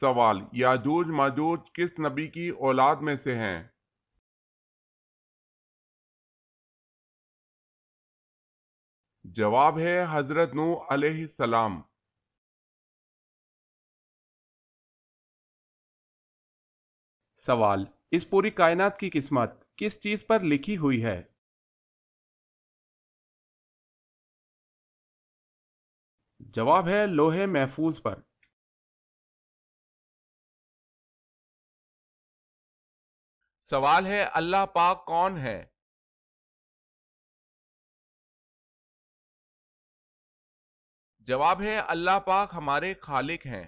سوال: یاجوج ماجوج کس نبی کی اولاد میں سے ہیں؟ جواب ہے حضرت نوح علیہ السلام۔ سوال: اس پوری کائنات کی قسمت کس چیز پر لکھی ہوئی ہے؟ جواب ہے لوح محفوظ پر۔ سوال ہے: اللہ پاک کون ہے؟ جواب ہے اللہ پاک ہمارے خالق ہیں۔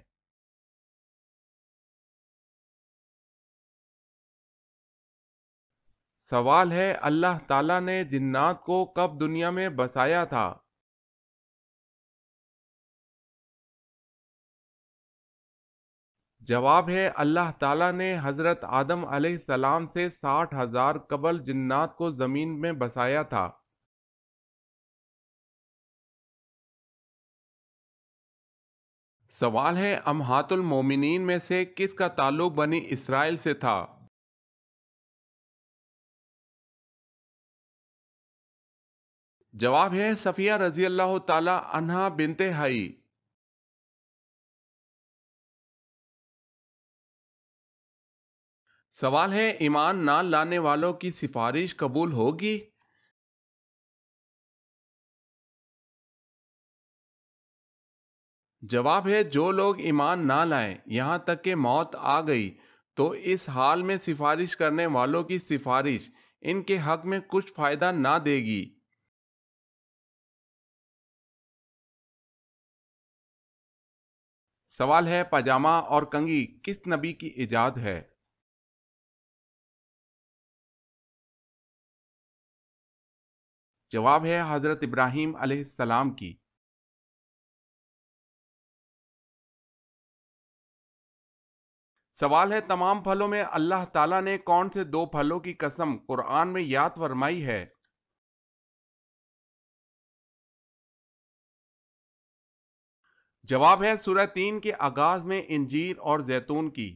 سوال ہے اللہ تعالیٰ نے جنات کو کب دنیا میں بسایا تھا؟ جواب ہے اللہ تعالیٰ نے حضرت آدم علیہ السلام سے 60,000 قبل جنات کو زمین میں بسایا تھا۔ سوال ہے امہات المومنین میں سے کس کا تعلق بنی اسرائیل سے تھا؟ جواب ہے صفیہ رضی اللہ تعالی عنہا بنت حی۔ سوال ہے ایمان نہ لانے والوں کی سفارش قبول ہوگی؟ جواب ہے جو لوگ ایمان نہ لائیں یہاں تک کہ موت آ گئی تو اس حال میں سفارش کرنے والوں کی سفارش ان کے حق میں کچھ فائدہ نہ دے گی۔ سوال ہے پاجامہ اور کنگھی کس نبی کی ایجاد ہے؟ جواب ہے حضرت ابراہیم علیہ السلام کی۔ سوال ہے تمام پھلوں میں اللہ تعالیٰ نے کون سے دو پھلوں کی قسم قرآن میں یاد فرمائی ہے؟ جواب ہے سورہ 3 کے آغاز میں انجیر اور زیتون کی۔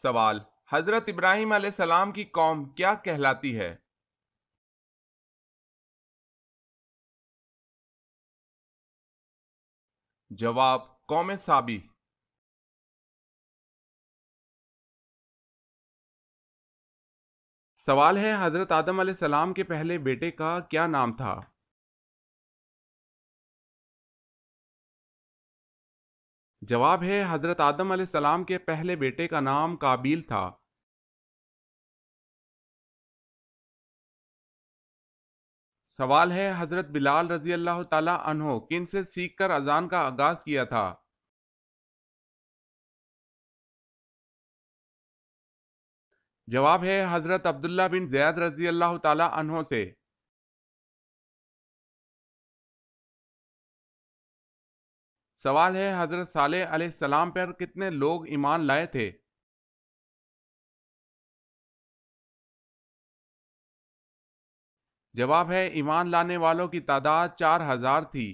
سوال: حضرت ابراہیم علیہ السلام کی قوم کیا کہلاتی ہے؟ جواب: قوم سابی۔ سوال ہے حضرت آدم علیہ السلام کے پہلے بیٹے کا کیا نام تھا؟ جواب ہے حضرت آدم علیہ السلام کے پہلے بیٹے کا نام قابیل تھا۔ سوال ہے حضرت بلال رضی اللہ تعالی عنہ کن سے سیکھ کر اذان کا آغاز کیا تھا؟ جواب ہے حضرت عبداللہ بن زید رضی اللہ تعالی عنہ سے۔ سوال ہے حضرت صالح علیہ السلام پر کتنے لوگ ایمان لائے تھے؟ جواب ہے ایمان لانے والوں کی تعداد 4,000 تھی۔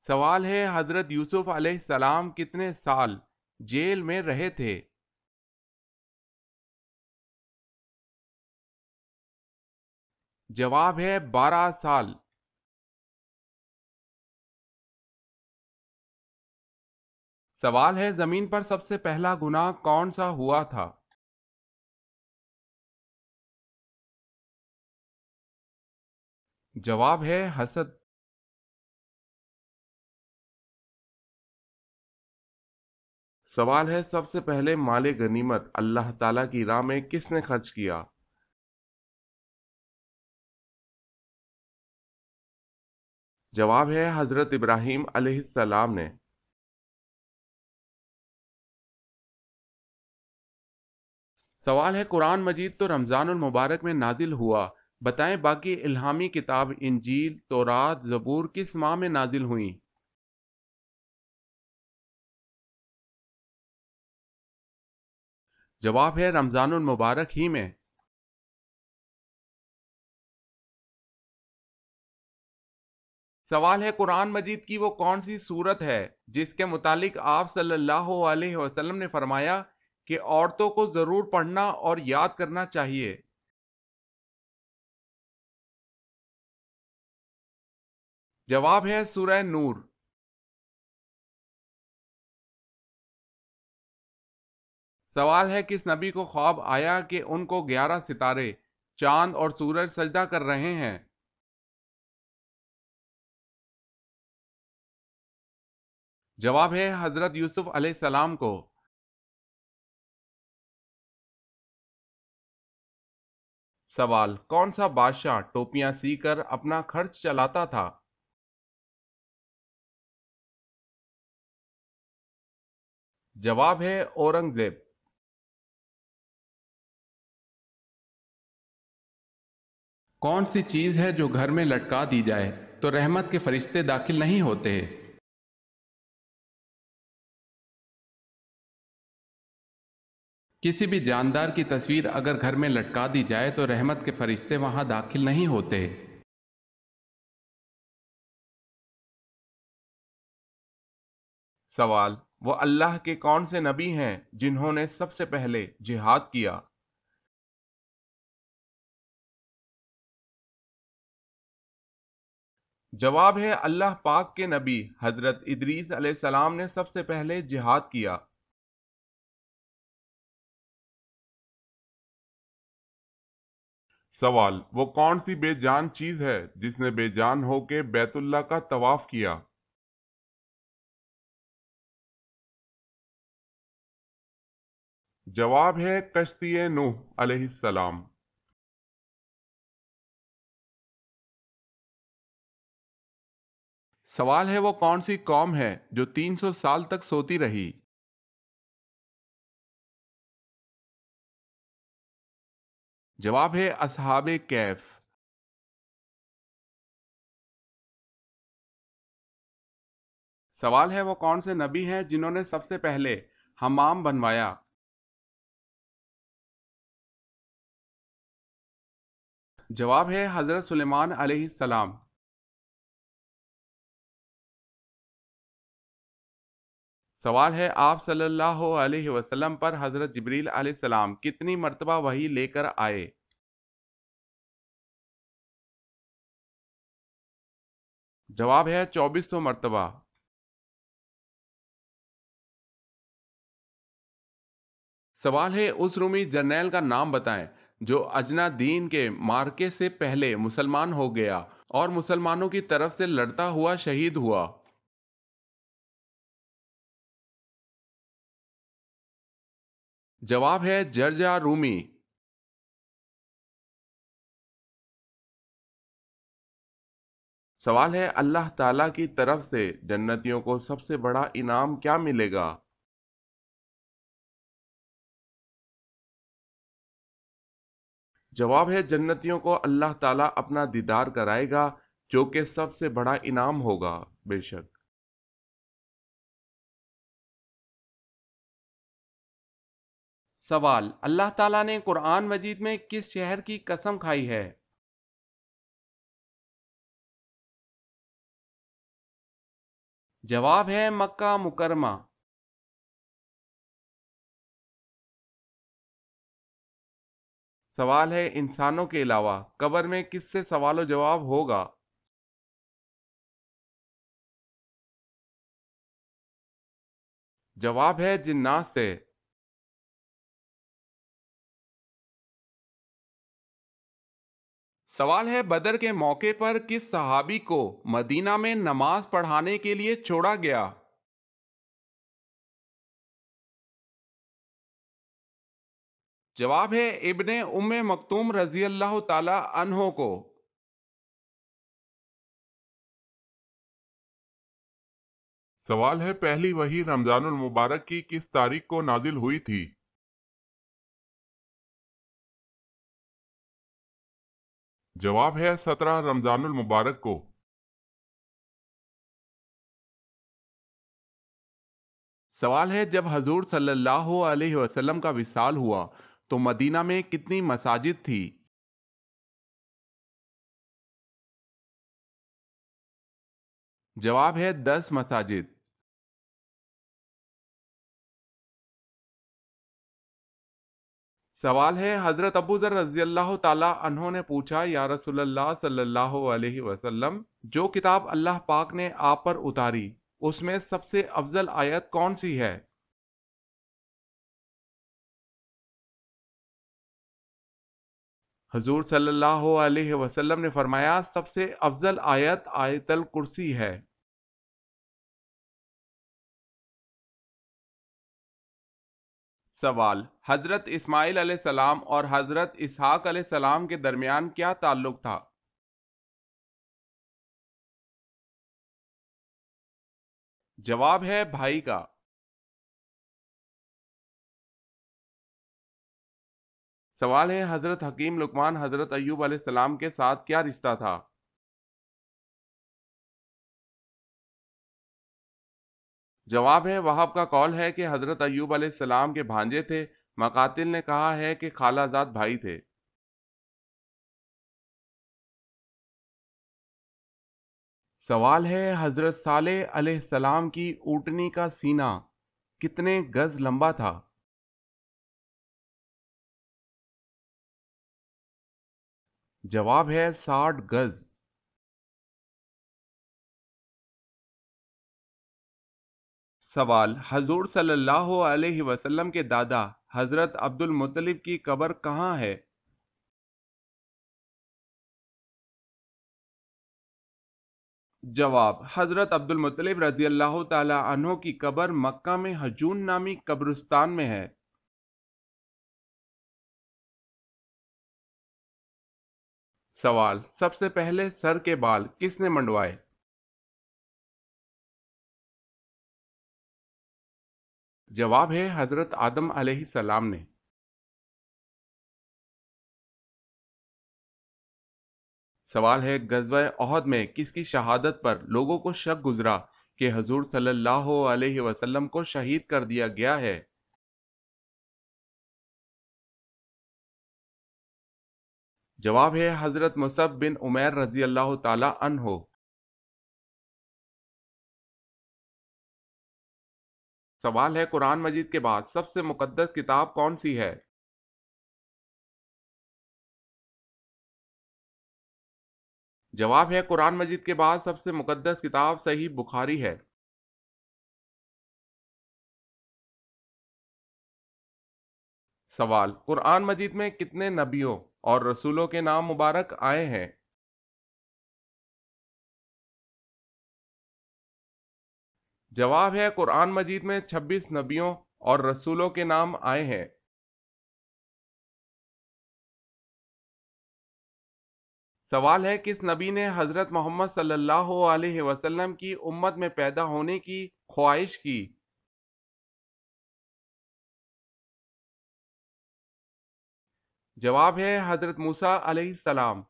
سوال ہے حضرت یوسف علیہ السلام کتنے سال جیل میں رہے تھے؟ جواب ہے 12 سال۔ سوال ہے زمین پر سب سے پہلا گناہ کون سا ہوا تھا؟ جواب ہے حسد۔ سوال ہے سب سے پہلے مال غنیمت اللہ تعالیٰ کی راہ میں کس نے خرچ کیا؟ جواب ہے حضرت ابراہیم علیہ السلام نے۔ سوال ہے قرآن مجید تو رمضان المبارک میں نازل ہوا، بتائیں باقی الہامی کتاب انجیل، تورات، زبور کس ماہ میں نازل ہوئیں؟ جواب ہے رمضان المبارک ہی میں۔ سوال ہے قرآن مجید کی وہ کون سی صورت ہے جس کے متعلق آپ صلی اللہ علیہ وسلم نے فرمایا کہ عورتوں کو ضرور پڑھنا اور یاد کرنا چاہیے؟ جواب ہے سورہ نور۔ سوال ہے کس نبی کو خواب آیا کہ ان کو 11 ستارے، چاند اور سورج سجدہ کر رہے ہیں؟ جواب ہے حضرت یوسف علیہ السلام کو۔ سوال کون سا بادشاہ ٹوپیاں سی کر اپنا خرچ چلاتا تھا؟ جواب ہے اورنگزیب۔ کون سی چیز ہے جو گھر میں لٹکا دی جائے تو رحمت کے فرشتے داخل نہیں ہوتے؟ کسی بھی جاندار کی تصویر اگر گھر میں لٹکا دی جائے تو رحمت کے فرشتے وہاں داخل نہیں ہوتے۔ سوال وہ اللہ کے کون سے نبی ہیں جنہوں نے سب سے پہلے جہاد کیا؟ جواب ہے اللہ پاک کے نبی حضرت ادریس علیہ السلام نے سب سے پہلے جہاد کیا۔ سوال وہ کون سی بے جان چیز ہے جس نے بے جان ہو کے بیت اللہ کا طواف کیا؟ جواب ہے کشتی نوح علیہ السلام۔ سوال ہے وہ کون سی قوم ہے جو 300 سال تک سوتی رہی؟ جواب ہے اصحاب کہف۔ سوال ہے وہ کون سے نبی ہیں جنہوں نے سب سے پہلے حمام بنوایا؟ جواب ہے حضرت سلیمان علیہ السلام۔ سوال ہے آپ صلی اللہ علیہ وسلم پر حضرت جبریل علیہ السلام کتنی مرتبہ وحی لے کر آئے؟ جواب ہے 2400 مرتبہ۔ سوال ہے اس رومی جرنیل کا نام بتائیں جو اجنا دین کے مارکے سے پہلے مسلمان ہو گیا اور مسلمانوں کی طرف سے لڑتا ہوا شہید ہوا۔ جواب ہے جرجا رومی۔ سوال ہے اللہ تعالیٰ کی طرف سے جنتیوں کو سب سے بڑا انعام کیا ملے گا؟ جواب ہے جنتیوں کو اللہ تعالیٰ اپنا دیدار کرائے گا جو کہ سب سے بڑا انعام ہوگا، بے شک۔ سوال اللہ تعالیٰ نے قرآن مجید میں کس شہر کی قسم کھائی ہے؟ جواب ہے مکہ مکرمہ۔ سوال ہے انسانوں کے علاوہ قبر میں کس سے سوال و جواب ہوگا؟ جواب ہے جنات سے۔ سوال ہے بدر کے موقع پر کس صحابی کو مدینہ میں نماز پڑھانے کے لیے چھوڑا گیا؟ جواب ہے ابن ام مکتوم رضی اللہ تعالی عنہ کو۔ سوال ہے پہلی وحی رمضان المبارک کی کس تاریخ کو نازل ہوئی تھی؟ جواب ہے 17 رمضان المبارک کو۔ سوال ہے جب حضور صلی اللہ علیہ وسلم کا وصال ہوا تو مدینہ میں کتنی مساجد تھی؟ جواب ہے 10 مساجد۔ سوال ہے حضرت ابو ذر رضی اللہ تعالی عنہ نے پوچھا، یا رسول اللہ صلی اللہ علیہ وسلم، جو کتاب اللہ پاک نے آپ پر اتاری اس میں سب سے افضل آیت کون سی ہے؟ حضور صلی اللہ علیہ وسلم نے فرمایا، سب سے افضل آیت آیت الکرسی ہے۔ سوال، حضرت اسماعیل علیہ السلام اور حضرت اسحاق علیہ السلام کے درمیان کیا تعلق تھا؟ جواب ہے بھائی کا۔ سوال ہے حضرت حکیم لقمان حضرت ایوب علیہ السلام کے ساتھ کیا رشتہ تھا؟ جواب ہے وہاب کا قول ہے کہ حضرت ایوب علیہ السلام کے بھانجے تھے، مقاتل نے کہا ہے کہ خالہ زاد بھائی تھے۔ سوال ہے حضرت صالح علیہ السلام کی اونٹنی کا سینہ کتنے گز لمبا تھا؟ جواب ہے 60 گز۔ سوال، حضور صلی اللہ علیہ وسلم کے دادا حضرت عبد المطلب کی قبر کہاں ہے؟ جواب، حضرت عبد المطلب رضی اللہ تعالی عنہ کی قبر مکہ میں حجون نامی قبرستان میں ہے۔ سوال، سب سے پہلے سر کے بال کس نے منڈوائے؟ جواب ہے حضرت آدم علیہ السلام نے۔ سوال ہے غزوہ احد میں کس کی شہادت پر لوگوں کو شک گزرا کہ حضور صلی اللہ علیہ وسلم کو شہید کر دیا گیا ہے؟ جواب ہے حضرت مصعب بن عمیر رضی اللہ تعالی عنہ۔ سوال ہے قرآن مجید کے بعد سب سے مقدس کتاب کون سی ہے؟ جواب ہے قرآن مجید کے بعد سب سے مقدس کتاب صحیح بخاری ہے۔ سوال، قرآن مجید میں کتنے نبیوں اور رسولوں کے نام مبارک آئے ہیں؟ جواب ہے قرآن مجید میں 26 نبیوں اور رسولوں کے نام آئے ہیں۔ سوال ہے کس نبی نے حضرت محمد صلی اللہ علیہ وسلم کی امت میں پیدا ہونے کی خواہش کی؟ جواب ہے حضرت موسیٰ علیہ السلام۔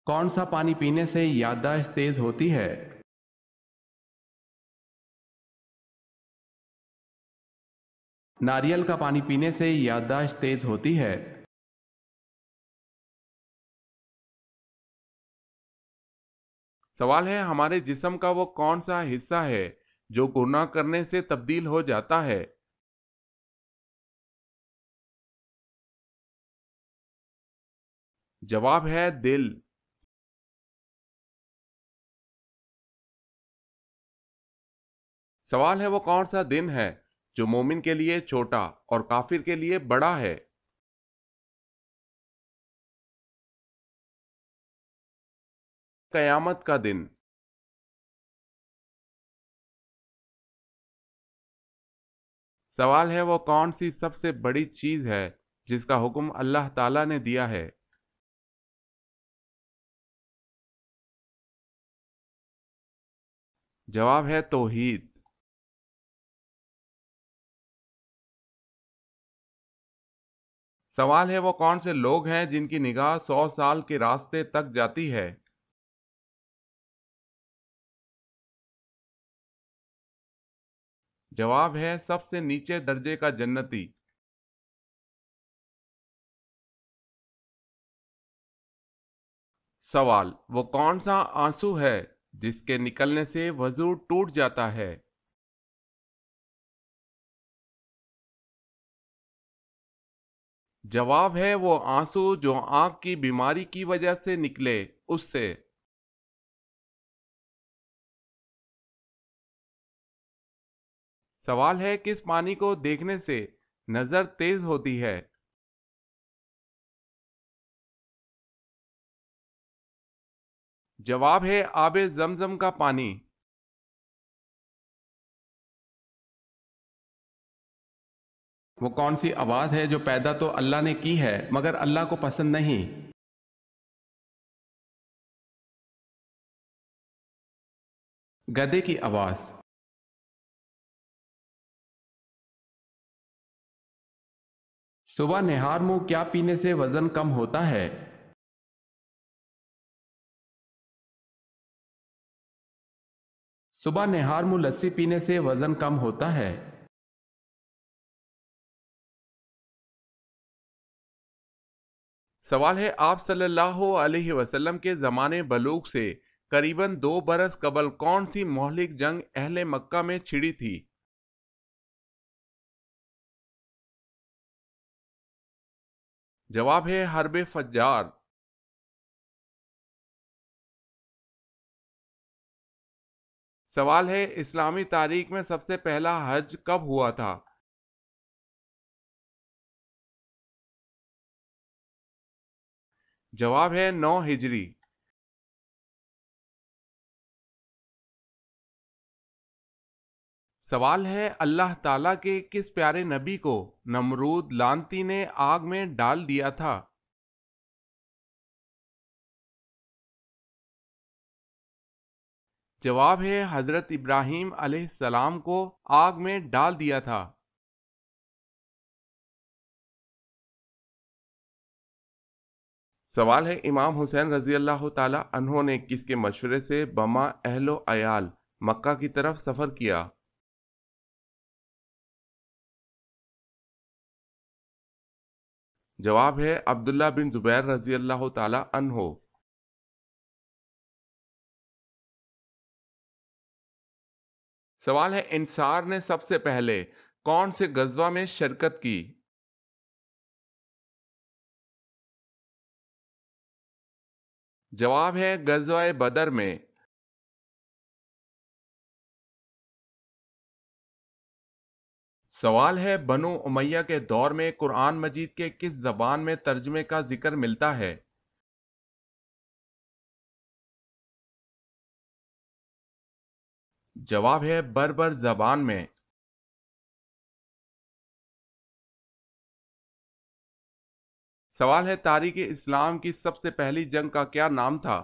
کون سا پانی پینے سے یادداشت تیز ہوتی ہے؟ ناریل کا پانی پینے سے یادداشت تیز ہوتی ہے۔ سوال ہے ہمارے جسم کا وہ کون سا حصہ ہے جو گناہ کرنے سے تبدیل ہو جاتا ہے؟ جواب ہے دل۔ سوال ہے وہ کون سا دن ہے جو مومن کے لیے چھوٹا اور کافر کے لیے بڑا ہے؟ قیامت کا دن۔ سوال ہے وہ کون سی سب سے بڑی چیز ہے جس کا حکم اللہ تعالی نے دیا ہے؟ جواب ہے توحید۔ سوال ہے وہ کون سے لوگ ہیں جن کی نگاہ 100 سال کے راستے تک جاتی ہے؟ جواب ہے سب سے نیچے درجے کا جنتی۔ سوال: وہ کون سا آنسو ہے جس کے نکلنے سے وضو ٹوٹ جاتا ہے؟ جواب ہے وہ آنسو جو آنکھ کی بیماری کی وجہ سے نکلے اس سے۔ سوال ہے کس پانی کو دیکھنے سے نظر تیز ہوتی ہے؟ جواب ہے آب زمزم کا پانی۔ وہ کون سی آواز ہے جو پیدا تو اللہ نے کی ہے مگر اللہ کو پسند نہیں؟ گدھے کی آواز۔ صبح نہار منہ کیا پینے سے وزن کم ہوتا ہے؟ صبح نہار منہ لسی پینے سے وزن کم ہوتا ہے۔ سوال ہے آپ صلی اللہ علیہ وسلم کے زمانے بلوغ سے قریباً 2 برس قبل کون سی مہلک جنگ اہل مکہ میں چھڑی تھی؟ جواب ہے حرب فجار۔ سوال ہے اسلامی تاریخ میں سب سے پہلا حج کب ہوا تھا؟ جواب ہے 9 ہجری۔ سوال ہے اللہ تعالیٰ کے کس پیارے نبی کو نمرود لعنتی نے آگ میں ڈال دیا تھا؟ جواب ہے حضرت ابراہیم علیہ السلام کو آگ میں ڈال دیا تھا۔ سوال ہے امام حسین رضی اللہ تعالی عنہ نے کس کے مشورے سے بما اہل و عیال مکہ کی طرف سفر کیا؟ جواب ہے عبداللہ بن زبیر رضی اللہ تعالی عنہ۔ سوال ہے انصار نے سب سے پہلے کون سے غزوہ میں شرکت کی؟ جواب ہے غزوہ بدر میں۔ سوال ہے بنو امیہ کے دور میں قرآن مجید کے کس زبان میں ترجمے کا ذکر ملتا ہے؟ جواب ہے بربر زبان میں۔ سوال ہے تاریخ اسلام کی سب سے پہلی جنگ کا کیا نام تھا؟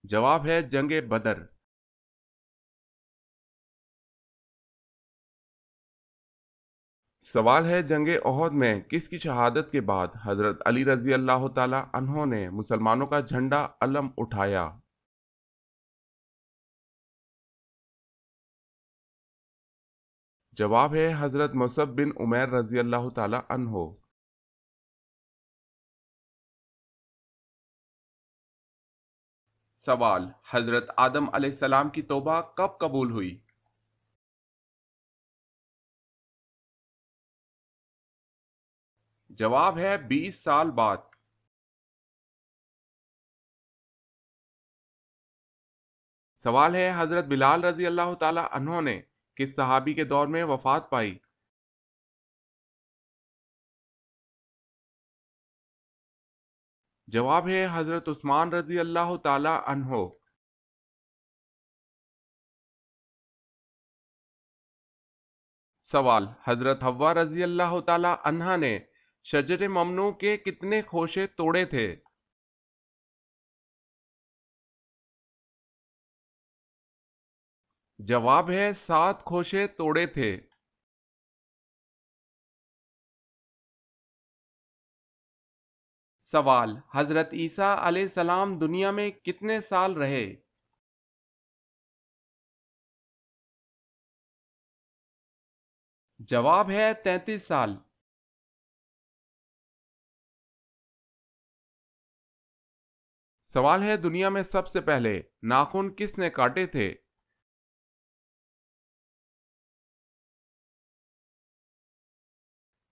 جواب ہے جنگ بدر۔ سوال ہے جنگ احد میں کس کی شہادت کے بعد حضرت علی رضی اللہ تعالی عنہ نے مسلمانوں کا جھنڈا علم اٹھایا؟ جواب ہے حضرت مصعب بن عمیر رضی اللہ تعالی عنہ۔ سوال حضرت آدم علیہ السلام کی توبہ کب قبول ہوئی؟ جواب ہے 20 سال بعد۔ سوال ہے حضرت بلال رضی اللہ تعالی عنہ نے کس صحابی کے دور میں وفات پائی؟ جواب ہے حضرت عثمان رضی اللہ تعالی عنہ۔ سوال حضرت حوا رضی اللہ تعالی عنہا نے شجر ممنوع کے کتنے خوشے توڑے تھے؟ جواب ہے 7 خوشے توڑے تھے۔ سوال حضرت عیسیٰ علیہ السلام دنیا میں کتنے سال رہے؟ جواب ہے 33 سال۔ سوال ہے دنیا میں سب سے پہلے ناخن کس نے کاٹے تھے؟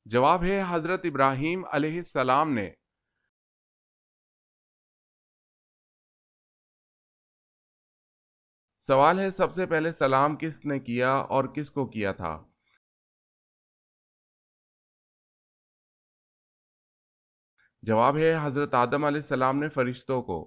جواب ہے حضرت ابراہیم علیہ السلام نے۔ سوال ہے سب سے پہلے سلام کس نے کیا اور کس کو کیا تھا؟ جواب ہے حضرت آدم علیہ السلام نے فرشتوں کو۔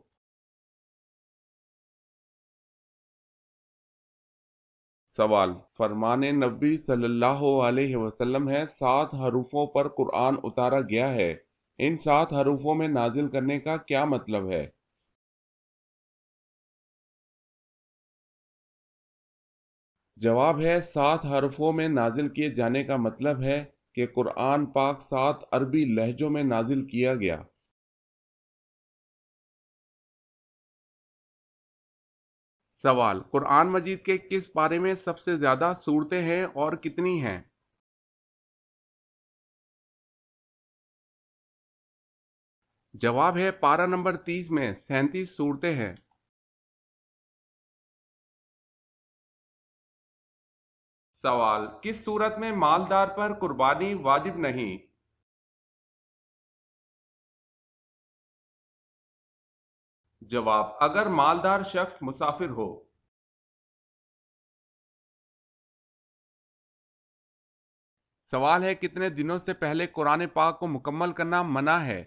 سوال، فرمان نبی صلی اللہ علیہ وسلم ہے 7 حروفوں پر قرآن اتارا گیا ہے، ان 7 حروفوں میں نازل کرنے کا کیا مطلب ہے؟ جواب ہے 7 حرفوں میں نازل کیے جانے کا مطلب ہے کہ قرآن پاک 7 عربی لہجوں میں نازل کیا گیا۔ سوال، قرآن مجید کے کس پارے میں سب سے زیادہ سورتیں ہیں اور کتنی ہیں؟ جواب ہے پارہ نمبر 30 میں 37 سورتیں ہیں۔ سوال، کس صورت میں مالدار پر قربانی واجب نہیں؟ جواب، اگر مالدار شخص مسافر ہو۔ سوال ہے کتنے دنوں سے پہلے قرآن پاک کو مکمل کرنا منع ہے؟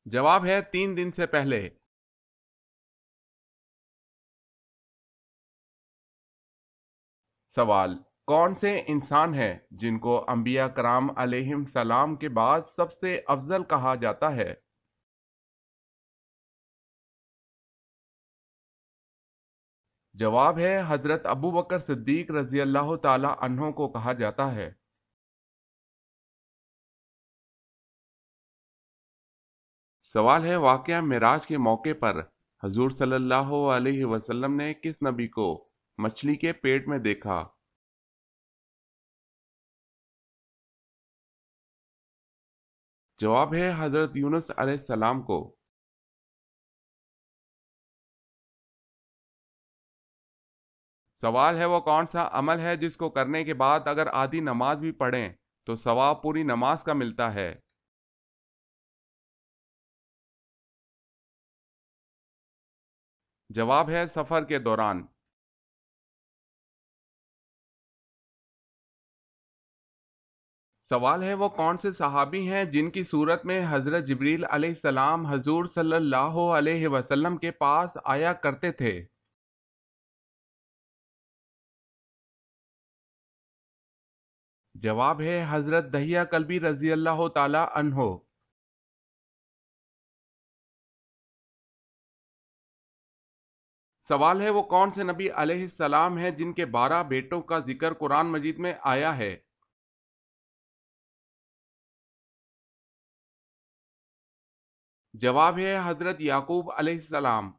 جواب ہے 3 دن سے پہلے۔ سوال، کون سے انسان ہیں جن کو انبیاء کرام علیہم السلام کے بعد سب سے افضل کہا جاتا ہے؟ جواب ہے حضرت ابو بکر صدیق رضی اللہ تعالی عنہ کو کہا جاتا ہے۔ سوال ہے واقعہ معراج کے موقع پر حضور صلی اللہ علیہ وسلم نے کس نبی کو مچھلی کے پیٹ میں دیکھا؟ جواب ہے حضرت یونس علیہ السلام کو۔ سوال ہے وہ کون سا عمل ہے جس کو کرنے کے بعد اگر آدھی نماز بھی پڑھیں تو ثواب پوری نماز کا ملتا ہے؟ جواب ہے سفر کے دوران۔ سوال ہے وہ کون سے صحابی ہیں جن کی صورت میں حضرت جبریل علیہ السلام حضور صلی اللہ علیہ وسلم کے پاس آیا کرتے تھے؟ جواب ہے حضرت دحیہ کلبی رضی اللہ تعالی عنہ۔ سوال ہے وہ کون سے نبی علیہ السلام ہیں جن کے 12 بیٹوں کا ذکر قرآن مجید میں آیا ہے؟ جواب ہے حضرت یعقوب علیہ السلام۔